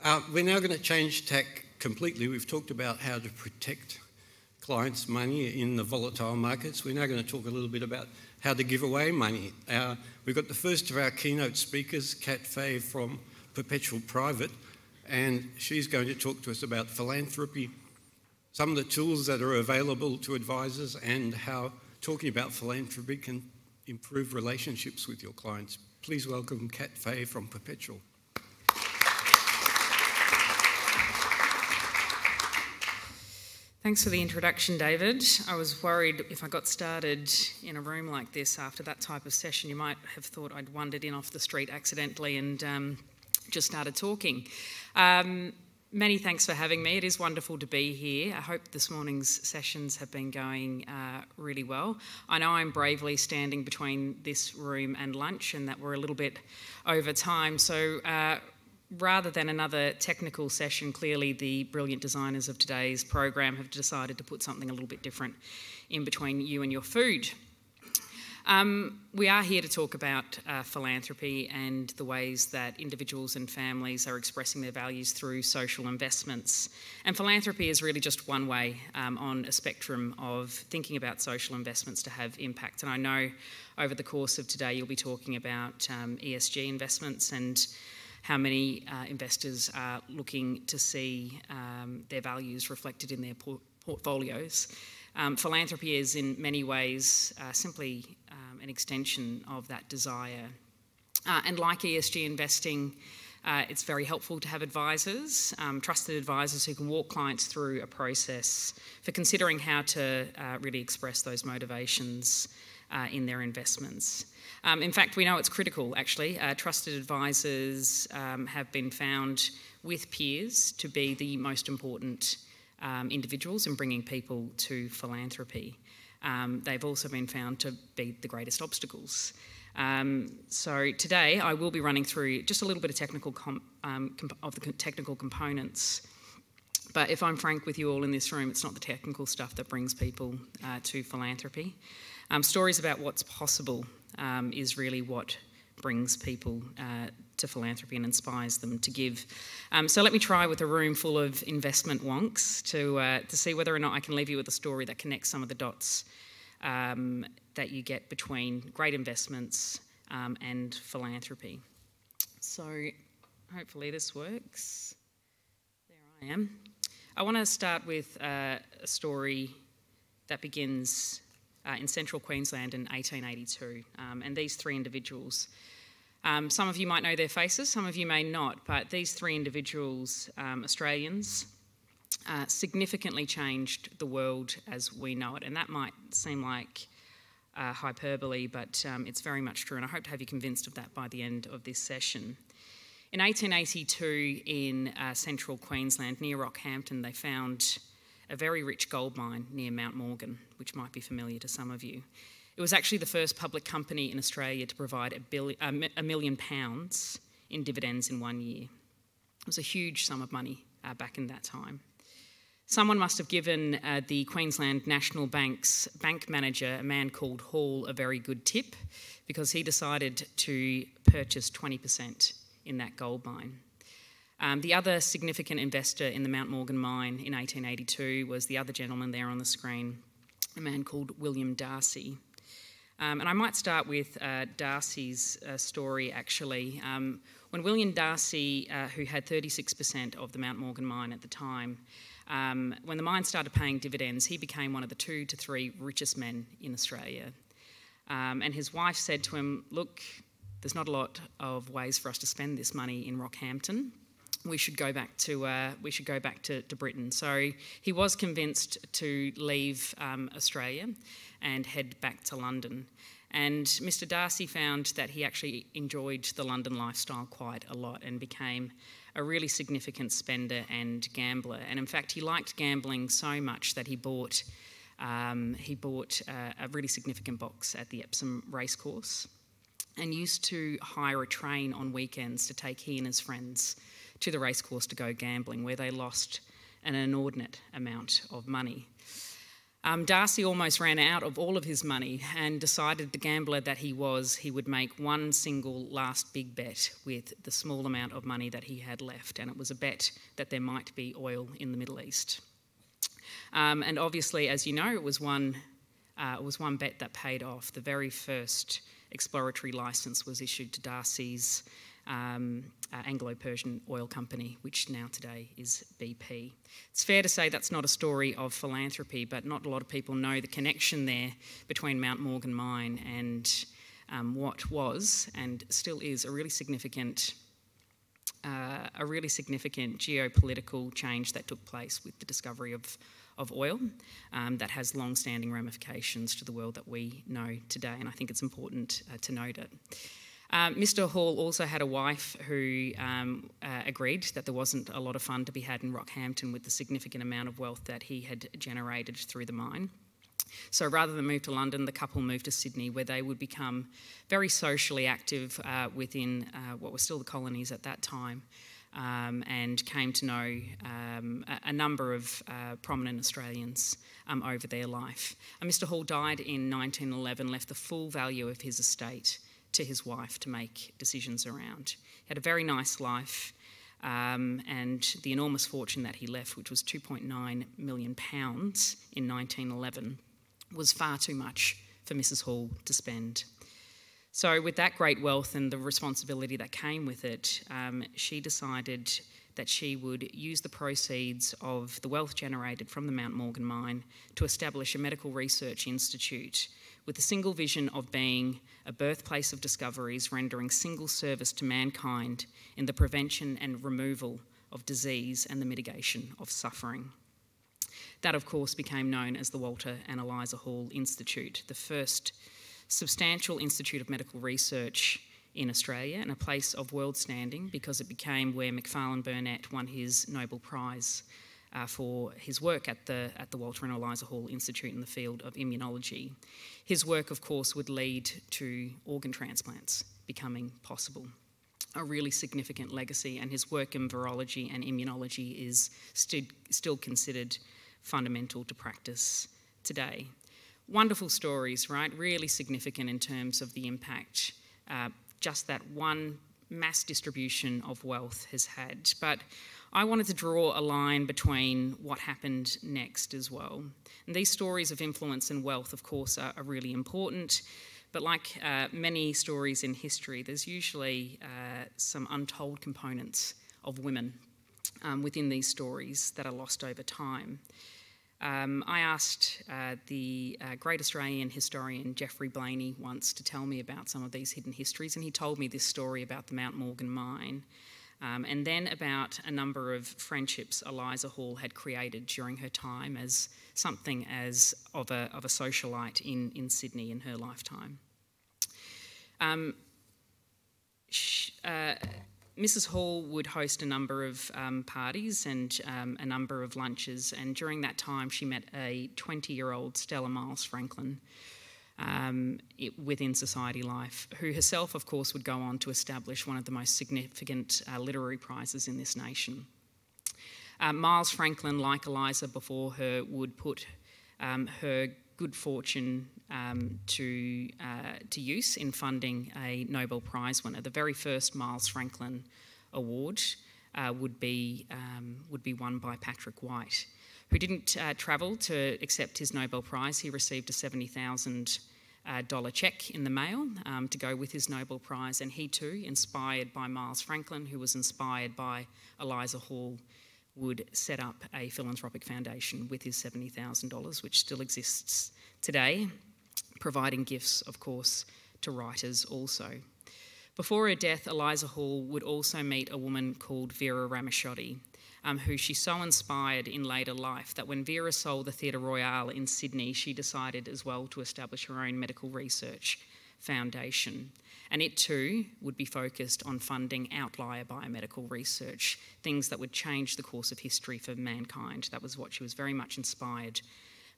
We're now going to change tack completely. We've talked about how to protect clients' money in the volatile markets. We're now going to talk a little bit about how to give away money. We've got the first of our keynote speakers, Cat Fay from Perpetual Private, and she's going to talk to us about philanthropy, some of the tools that are available to advisors, and how talking about philanthropy can improve relationships with your clients. Please welcome Cat Fay from Perpetual. Thanks for the introduction, David. I was worried if I got started in a room like this after that type of session, you might have thought I'd wandered in off the street accidentally and just started talking. Many thanks for having me. It is wonderful to be here. I hope this morning's sessions have been going really well. I know I'm bravely standing between this room and lunch and that we're a little bit over time, so rather than another technical session, clearly the brilliant designers of today's program have decided to put something a little bit different in between you and your food. We are here to talk about philanthropy and the ways that individuals and families are expressing their values through social investments. And philanthropy is really just one way on a spectrum of thinking about social investments to have impact. And I know over the course of today you'll be talking about ESG investments and how many investors are looking to see their values reflected in their portfolios. Philanthropy is in many ways simply an extension of that desire. And like ESG investing, it's very helpful to have advisors, trusted advisors who can walk clients through a process for considering how to really express those motivations in their investments. In fact, we know it's critical, actually. Trusted advisors have been found with peers to be the most important individuals in bringing people to philanthropy. They've also been found to be the greatest obstacles. So today I will be running through just a little bit of technical technical components. But if I'm frank with you all in this room, it's not the technical stuff that brings people to philanthropy. Stories about what's possible is really what brings people to philanthropy and inspires them to give. So let me try with a room full of investment wonks to see whether or not I can leave you with a story that connects some of the dots that you get between great investments and philanthropy. So hopefully this works. There I am. I want to start with a story that begins in central Queensland in 1882, and these three individuals. Some of you might know their faces, some of you may not, but these three individuals, Australians, significantly changed the world as we know it, and that might seem like hyperbole, but it's very much true, and I hope to have you convinced of that by the end of this session. In 1882 in central Queensland, near Rockhampton, they found a very rich gold mine near Mount Morgan, which might be familiar to some of you. It was actually the first public company in Australia to provide £1 million in dividends in 1 year. It was a huge sum of money back in that time. Someone must have given the Queensland National Bank's bank manager, a man called Hall, a very good tip because he decided to purchase 20% in that gold mine. The other significant investor in the Mount Morgan mine in 1882 was the other gentleman there on the screen, a man called William Darcy. And I might start with Darcy's story, actually. When William Darcy, who had 36% of the Mount Morgan mine at the time, when the mine started paying dividends, he became one of the 2 to 3 richest men in Australia. And his wife said to him, look, there's not a lot of ways for us to spend this money in Rockhampton. We should go back to Britain. So he was convinced to leave Australia and head back to London. And Mr. Darcy found that he actually enjoyed the London lifestyle quite a lot and became a really significant spender and gambler. And in fact, he liked gambling so much that he bought a really significant box at the Epsom racecourse and used to hire a train on weekends to take he and his friends to the racecourse to go gambling, where they lost an inordinate amount of money. Darcy almost ran out of all of his money and decided, the gambler that he was, he would make one single last big bet with the small amount of money that he had left, and it was a bet that there might be oil in the Middle East. And obviously, as you know, it was one bet that paid off. The very first exploratory licence was issued to Darcy's Anglo-Persian oil company, which now today is BP. It's fair to say that's not a story of philanthropy, but not a lot of people know the connection there between Mount Morgan Mine and what was and still is a really significant geopolitical change that took place with the discovery of oil that has long-standing ramifications to the world that we know today, and I think it's important to note it. Mr Hall also had a wife who agreed that there wasn't a lot of fun to be had in Rockhampton with the significant amount of wealth that he had generated through the mine. So rather than move to London, the couple moved to Sydney, where they would become very socially active within what were still the colonies at that time, and came to know a number of prominent Australians over their life. Mr Hall died in 1911, left the full value of his estate to his wife to make decisions around. He had a very nice life, and the enormous fortune that he left, which was £2.9 million in 1911, was far too much for Mrs Hall to spend. So with that great wealth and the responsibility that came with it, she decided that she would use the proceeds of the wealth generated from the Mount Morgan mine to establish a medical research institute with the single vision of being a birthplace of discoveries, rendering single service to mankind in the prevention and removal of disease and the mitigation of suffering. That, of course, became known as the Walter and Eliza Hall Institute, the first substantial institute of medical research in Australia, and a place of world standing because it became where Macfarlane Burnet won his Nobel Prize for his work at the Walter and Eliza Hall Institute in the field of immunology. His work, of course, would lead to organ transplants becoming possible. A really significant legacy, and his work in virology and immunology is still considered fundamental to practice today. Wonderful stories, right? Really significant in terms of the impact just that one mass distribution of wealth has had. But I wanted to draw a line between what happened next as well. And these stories of influence and wealth, of course, are really important. But like many stories in history, there's usually some untold components of women within these stories that are lost over time. I asked the great Australian historian Geoffrey Blaney once to tell me about some of these hidden histories, and he told me this story about the Mount Morgan mine, and then about a number of friendships Eliza Hall had created during her time as something as of a socialite in Sydney in her lifetime. Mrs Hall would host a number of parties and a number of lunches, and during that time she met a 20-year-old Stella Miles Franklin within society life, who herself, of course, would go on to establish one of the most significant literary prizes in this nation. Miles Franklin, like Eliza before her, would put her good fortune to use in funding a Nobel Prize winner. The very first Miles Franklin Award would be won by Patrick White, who didn't travel to accept his Nobel Prize. He received a $70,000 cheque in the mail to go with his Nobel Prize, and he too, inspired by Miles Franklin, who was inspired by Eliza Hall, would set up a philanthropic foundation with his $70,000, which still exists today, providing gifts, of course, to writers also. Before her death, Eliza Hall would also meet a woman called Vera Ramashotti, who she so inspired in later life that when Vera sold the Theatre Royal in Sydney, she decided as well to establish her own medical research foundation. And it too would be focused on funding outlier biomedical research, things that would change the course of history for mankind. That was what she was very much inspired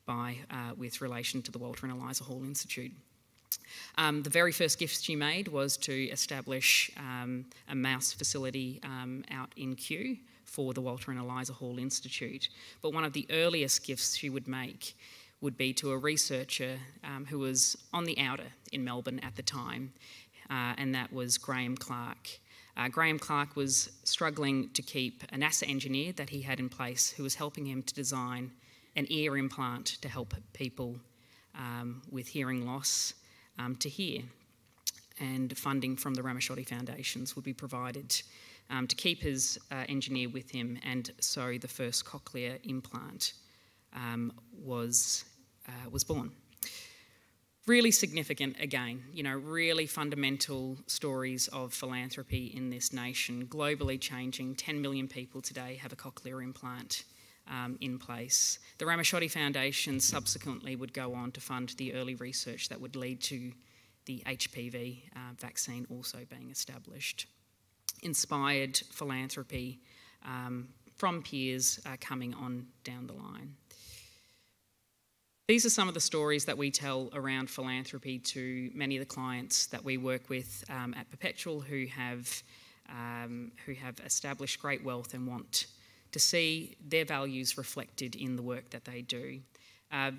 by with relation to the Walter and Eliza Hall Institute. The very first gift she made was to establish a mouse facility out in Kew for the Walter and Eliza Hall Institute. But one of the earliest gifts she would make would be to a researcher who was on the outer in Melbourne at the time, and that was Graham Clark. Graham Clark was struggling to keep a NASA engineer that he had in place who was helping him to design an ear implant to help people with hearing loss to hear. And funding from the Ramachiotti Foundations would be provided to keep his engineer with him, and so the first cochlear implant was born. Really significant again, really fundamental stories of philanthropy in this nation, globally changing. 10 million people today have a cochlear implant in place. The Ramachiotti Foundation subsequently would go on to fund the early research that would lead to the HPV vaccine also being established. Inspired philanthropy from peers coming on down the line. These are some of the stories that we tell around philanthropy to many of the clients that we work with at Perpetual who have established great wealth and want to see their values reflected in the work that they do.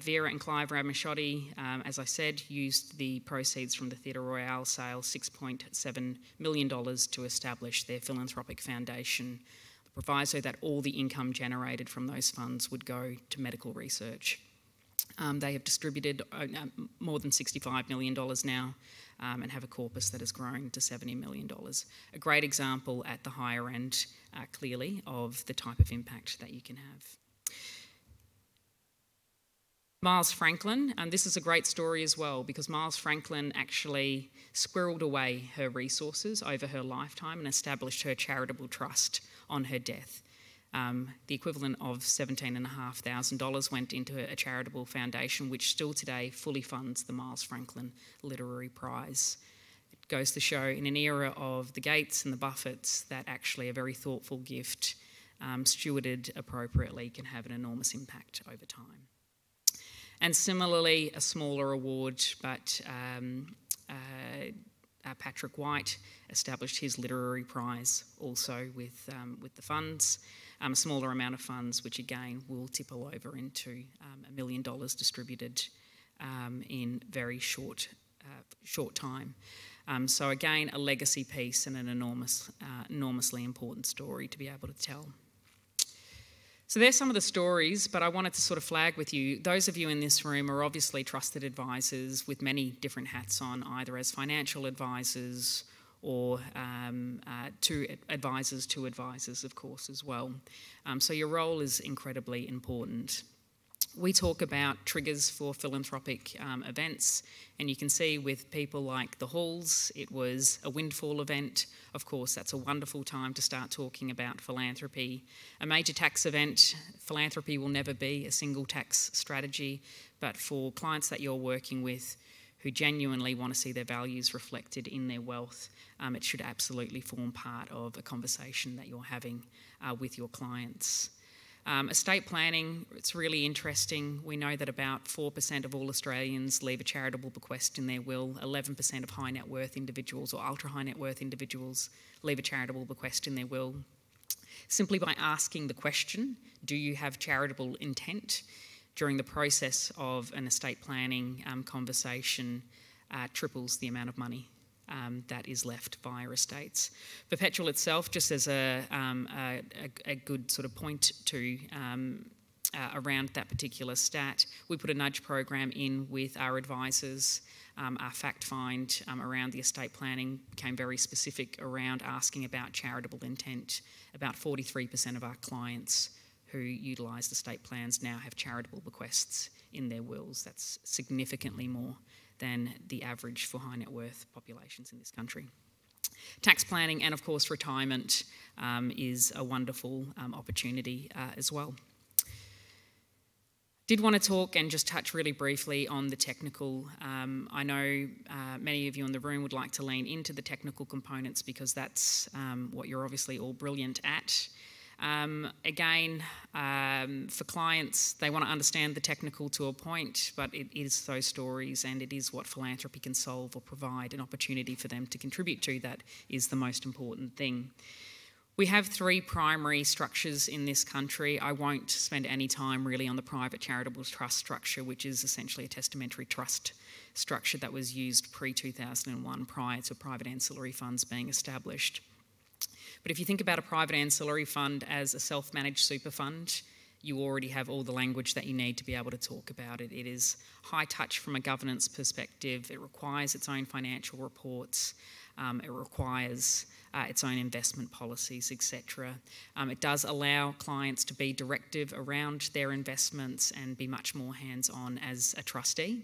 Vera and Clive Ramachiotti, as I said, used the proceeds from the Theatre Royale sale, $6.7 million, to establish their philanthropic foundation. The proviso that all the income generated from those funds would go to medical research. They have distributed more than $65 million now and have a corpus that has grown to $70 million. A great example at the higher end, clearly, of the type of impact that you can have. Miles Franklin, and this is a great story as well, because Miles Franklin actually squirreled away her resources over her lifetime and established her charitable trust on her death. The equivalent of $17,500 went into a charitable foundation which still today fully funds the Miles Franklin Literary Prize. It goes to show in an era of the Gates and the Buffetts that actually a very thoughtful gift, stewarded appropriately, can have an enormous impact over time. And similarly, a smaller award, but Patrick White established his literary prize also with the funds, a smaller amount of funds, which again will tipple over into $1 million distributed in very short time. So again, a legacy piece and an enormously important story to be able to tell. So there's some of the stories, but I wanted to sort of flag with you, those of you in this room are obviously trusted advisors with many different hats on, either as financial advisors or to advisors, of course, as well. So your role is incredibly important. We talk about triggers for philanthropic events, and you can see with people like the Halls, it was a windfall event. Of course, that's a wonderful time to start talking about philanthropy. A major tax event, philanthropy will never be a single tax strategy, but for clients that you're working with who genuinely want to see their values reflected in their wealth, it should absolutely form part of a conversation that you're having with your clients. Estate planning, it's really interesting. We know that about 4% of all Australians leave a charitable bequest in their will. 11% of high net worth individuals or ultra high net worth individuals leave a charitable bequest in their will. Simply by asking the question, do you have charitable intent, during the process of an estate planning conversation, triples the amount of money that is left via estates. Perpetual itself, just as a good sort of point to around that particular stat, we put a nudge program in with our advisors. Our fact find around the estate planning became very specific around asking about charitable intent. About 43% of our clients who utilise estate plans now have charitable bequests in their wills. That's significantly more than the average for high net worth populations in this country. Tax planning and of course retirement is a wonderful opportunity as well. Did want to talk and just touch really briefly on the technical. I know many of you in the room would like to lean into the technical components because that's what you're obviously all brilliant at. Again, for clients, they want to understand the technical to a point, but it is those stories and it is what philanthropy can solve or provide an opportunity for them to contribute to that is the most important thing. We have three primary structures in this country. I won't spend any time really on the private charitable trust structure, which is essentially a testamentary trust structure that was used pre-2001 prior to private ancillary funds being established. But if you think about a private ancillary fund as a self-managed super fund, you already have all the language that you need to be able to talk about it. It is high touch from a governance perspective. It requires its own financial reports. It requires its own investment policies, etc. It does allow clients to be directive around their investments and be much more hands-on as a trustee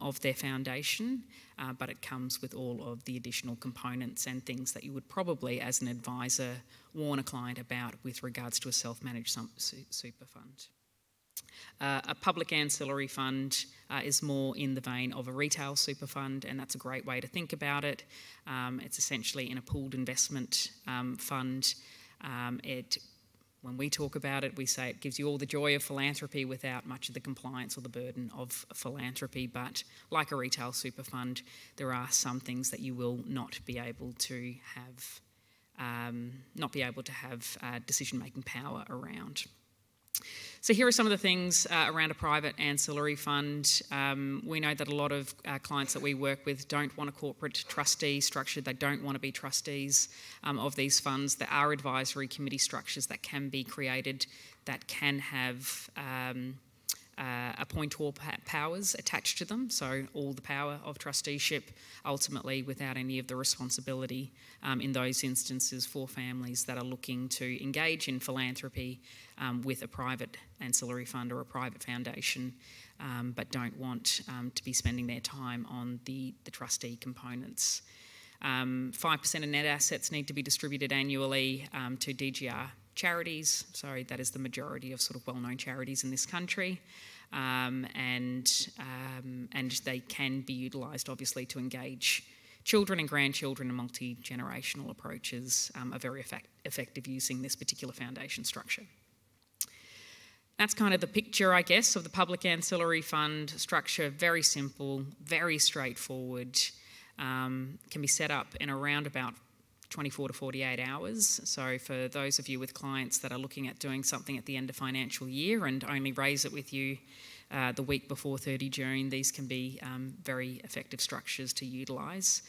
of their foundation, but it comes with all of the additional components and things that you would probably, as an advisor, warn a client about with regards to a self-managed super fund. A public ancillary fund is more in the vein of a retail super fund, and that's a great way to think about it. It's essentially in a pooled investment fund. When we talk about it, we say it gives you all the joy of philanthropy without much of the compliance or the burden of philanthropy. But like a retail super fund, there are some things that you will not be able to have, decision-making power around. So here are some of the things around a private ancillary fund. We know that a lot of clients that we work with don't want a corporate trustee structure. They don't want to be trustees of these funds. There are advisory committee structures that can be created that can have appointor powers attached to them, so all the power of trusteeship, ultimately without any of the responsibility in those instances for families that are looking to engage in philanthropy with a private ancillary fund or a private foundation, but don't want to be spending their time on the trustee components. 5% of net assets need to be distributed annually to DGR charities, so that is the majority of sort of well-known charities in this country, and they can be utilised obviously to engage children and grandchildren, and multi-generational approaches are very effective using this particular foundation structure. That's kind of the picture, I guess, of the public ancillary fund structure. Very simple, very straightforward, can be set up in around about 24 to 48 hours. So for those of you with clients that are looking at doing something at the end of financial year and only raise it with you the week before 30 June, these can be very effective structures to utilise.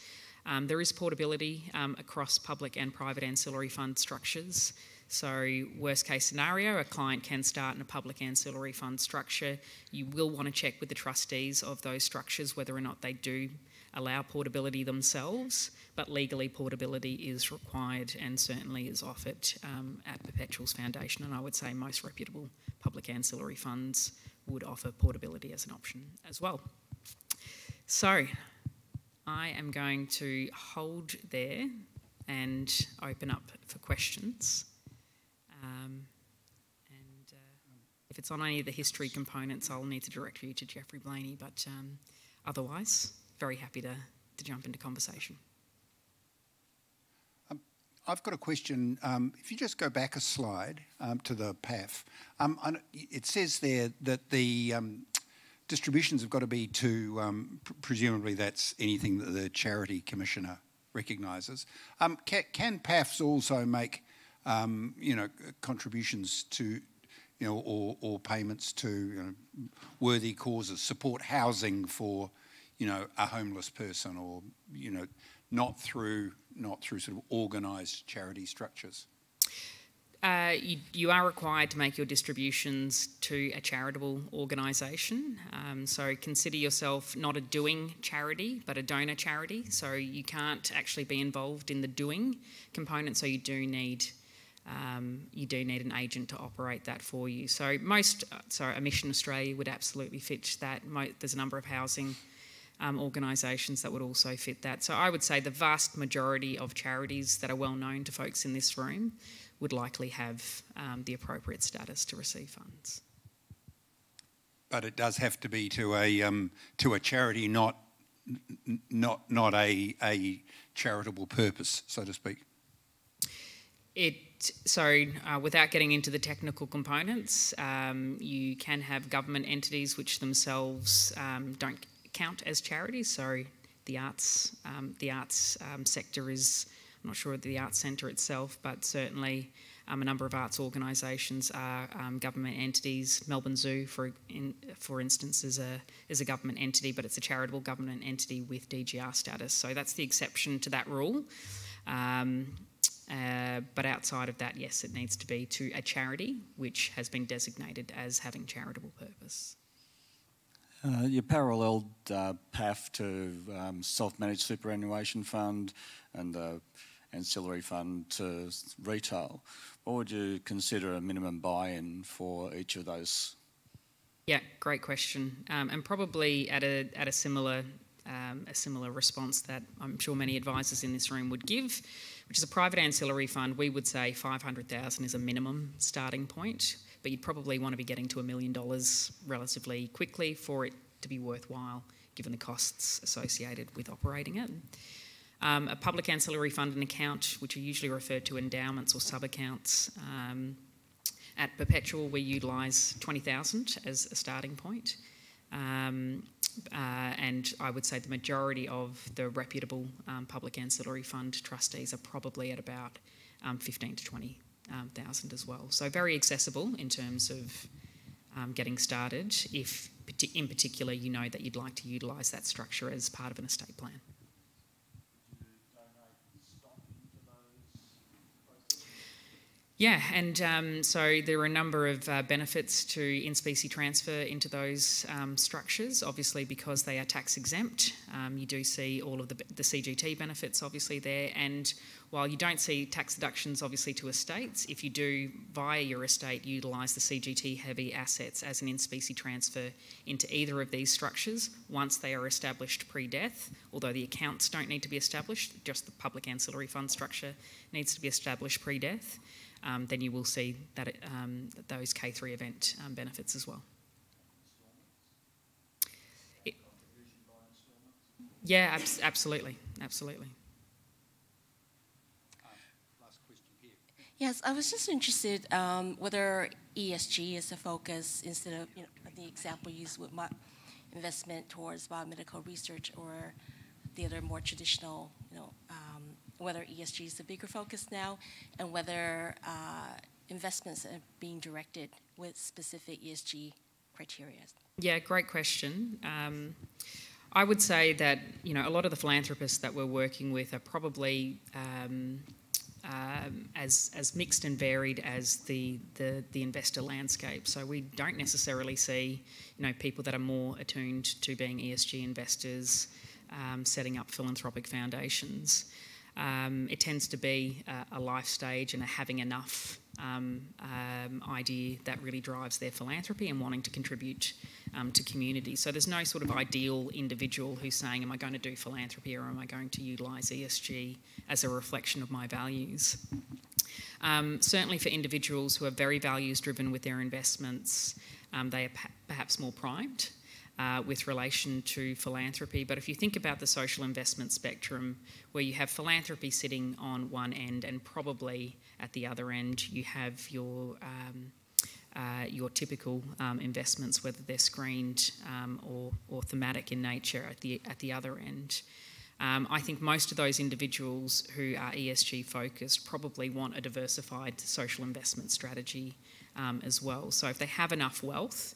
There is portability across public and private ancillary fund structures. So worst case scenario, a client can start in a public ancillary fund structure. You will want to check with the trustees of those structures whether or not they do allow portability themselves, but legally portability is required and certainly is offered at Perpetual's foundation, and I would say most reputable public ancillary funds would offer portability as an option as well. So I am going to hold there and open up for questions. If it's on any of the history components, I'll need to direct you to Jeffrey Blaney, but otherwise, very happy to jump into conversation. I've got a question. If you just go back a slide to the PAF, it says there that the distributions have got to be to, presumably that's anything that the Charity Commissioner recognises. Can PAFs also make, contributions to, or payments to worthy causes, support housing for, a homeless person, or not through sort of organised charity structures? You are required to make your distributions to a charitable organisation. So consider yourself not a doing charity, but a donor charity. So you can't actually be involved in the doing component. So you do need an agent to operate that for you. So a Mission Australia would absolutely fit that. There's a number of housing organisations that would also fit that. So I would say the vast majority of charities that are well known to folks in this room would likely have the appropriate status to receive funds. But it does have to be to a charity, not a charitable purpose, so to speak. Without getting into the technical components, you can have government entities which themselves don't count as charities. So the arts sector is not sure of the Arts Centre itself, but certainly a number of arts organisations are government entities. Melbourne Zoo, for instance, is a government entity, but it's a charitable government entity with DGR status. So that's the exception to that rule. But outside of that, yes, it needs to be to a charity which has been designated as having charitable purpose. You paralleled PAF to self-managed superannuation fund and ancillary fund to retail. What would you consider a minimum buy-in for each of those? Yeah, great question, and probably at a similar response that I'm sure many advisors in this room would give, which is a private ancillary fund. We would say 500,000 is a minimum starting point, but you'd probably want to be getting to $1 million relatively quickly for it to be worthwhile, given the costs associated with operating it. A public ancillary fund and account, which are usually referred to endowments or sub-accounts. At Perpetual, we utilise 20,000 as a starting point. And I would say the majority of the reputable public ancillary fund trustees are probably at about 15 to 20,000 as well. So very accessible in terms of getting started, if in particular you know that you'd like to utilise that structure as part of an estate plan. Yeah, and so there are a number of benefits to in-specie transfer into those structures, obviously because they are tax exempt. You do see all of the CGT benefits obviously there, and while you don't see tax deductions obviously to estates, if you do via your estate utilise the CGT heavy assets as an in-specie transfer into either of these structures, once they are established pre-death, although the accounts don't need to be established, just the public ancillary fund structure needs to be established pre-death, then you will see that those K3 event benefits as well. Yeah, absolutely. Last question here. Yes, I was just interested whether ESG is a focus instead of the example used with investment towards biomedical research or the other more traditional, whether ESG is the bigger focus now, and whether investments are being directed with specific ESG criteria. Yeah, great question. I would say that a lot of the philanthropists that we're working with are probably as mixed and varied as the investor landscape. So we don't necessarily see people that are more attuned to being ESG investors setting up philanthropic foundations. It tends to be a life stage and a having enough idea that really drives their philanthropy and wanting to contribute to community. So there's no sort of ideal individual who's saying, am I going to do philanthropy or am I going to utilise ESG as a reflection of my values? Certainly for individuals who are very values driven with their investments, they are perhaps more primed with relation to philanthropy. But if you think about the social investment spectrum, where you have philanthropy sitting on one end and probably at the other end you have your typical investments, whether they're screened or thematic in nature at the other end. I think most of those individuals who are ESG focused probably want a diversified social investment strategy as well. So if they have enough wealth,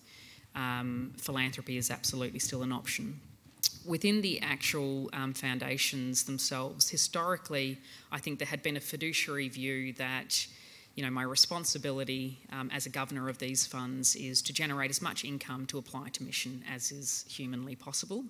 philanthropy is absolutely still an option. Within the actual foundations themselves, historically, I think there had been a fiduciary view that, my responsibility as a governor of these funds is to generate as much income to apply to mission as is humanly possible.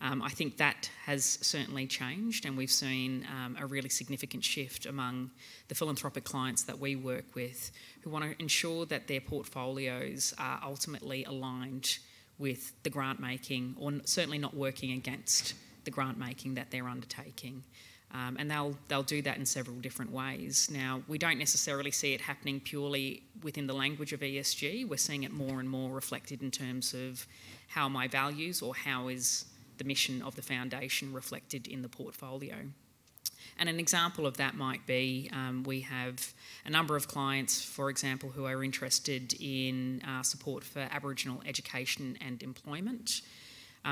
I think that has certainly changed, and we've seen a really significant shift among the philanthropic clients that we work with who want to ensure that their portfolios are ultimately aligned with the grant making, or certainly not working against the grant making that they're undertaking. And they'll do that in several different ways. Now, we don't necessarily see it happening purely within the language of ESG. We're seeing it more and more reflected in terms of how my values or how is the mission of the foundation reflected in the portfolio. And an example of that might be we have a number of clients, for example, who are interested in support for Aboriginal education and employment.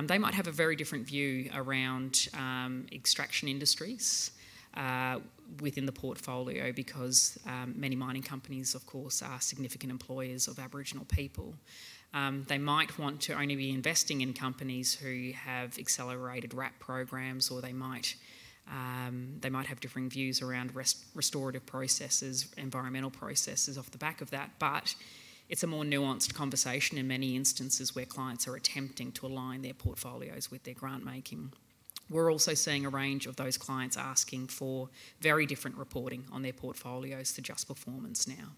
They might have a very different view around extraction industries within the portfolio, because many mining companies, of course, are significant employers of Aboriginal people. They might want to only be investing in companies who have accelerated RAP programs, or they might have differing views around restorative processes, environmental processes off the back of that. But it's a more nuanced conversation in many instances where clients are attempting to align their portfolios with their grant making. We're also seeing a range of those clients asking for very different reporting on their portfolios to just performance now.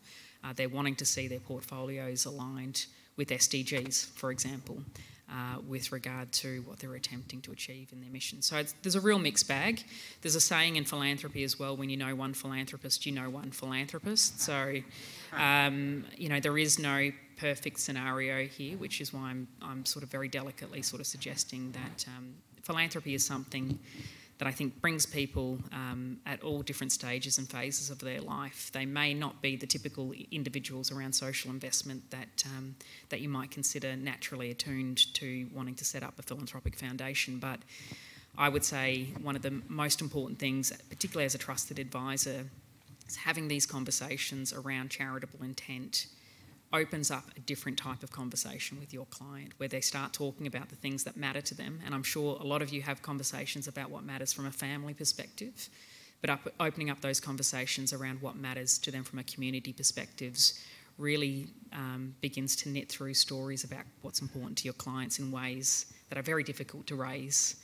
They're wanting to see their portfolios aligned with SDGs, for example, with regard to what they're attempting to achieve in their mission. So there's a real mixed bag. There's a saying in philanthropy as well, when you know one philanthropist, you know one philanthropist. So, there is no perfect scenario here, which is why I'm sort of very delicately sort of suggesting that philanthropy is something that I think brings people at all different stages and phases of their life. They may not be the typical individuals around social investment that you might consider naturally attuned to wanting to set up a philanthropic foundation, but I would say one of the most important things, particularly as a trusted advisor, is having these conversations around charitable intent opens up a different type of conversation with your client, where they start talking about the things that matter to them. And I'm sure a lot of you have conversations about what matters from a family perspective, but opening up those conversations around what matters to them from a community perspective really begins to knit through stories about what's important to your clients in ways that are very difficult to raise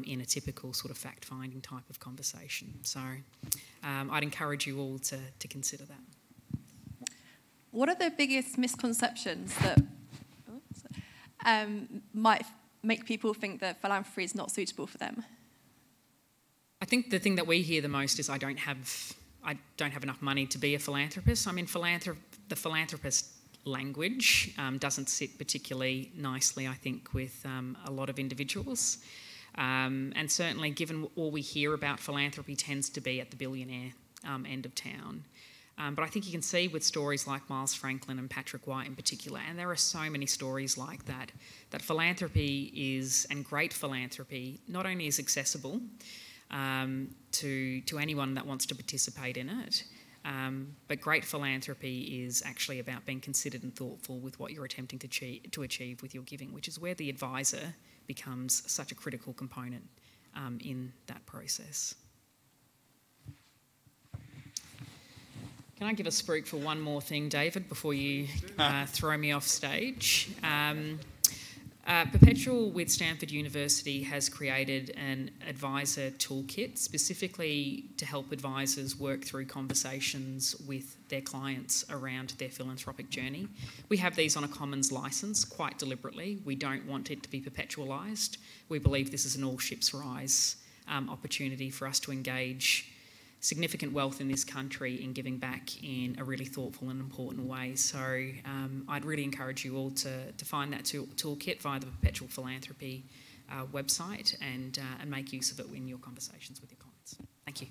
in a typical sort of fact-finding type of conversation. So I'd encourage you all to consider that. What are the biggest misconceptions that might make people think that philanthropy is not suitable for them? I think the thing that we hear the most is I don't have enough money to be a philanthropist. I mean, the philanthropist language doesn't sit particularly nicely, I think, with a lot of individuals. And certainly, given all we hear about philanthropy tends to be at the billionaire end of town. But I think you can see with stories like Miles Franklin and Patrick White in particular, and there are so many stories like that, that philanthropy is, and great philanthropy, not only is accessible to anyone that wants to participate in it, but great philanthropy is actually about being considered and thoughtful with what you're attempting to achieve with your giving, which is where the advisor becomes such a critical component in that process. Can I give a spruik for one more thing, David, before you throw me off stage? Perpetual with Stanford University has created an advisor toolkit specifically to help advisors work through conversations with their clients around their philanthropic journey. We have these on a commons licence quite deliberately. We don't want it to be perpetualised. We believe this is an all ships rise opportunity for us to engage significant wealth in this country in giving back in a really thoughtful and important way. So I'd really encourage you all to find that toolkit via the Perpetual Philanthropy website and make use of it in your conversations with your clients. Thank you.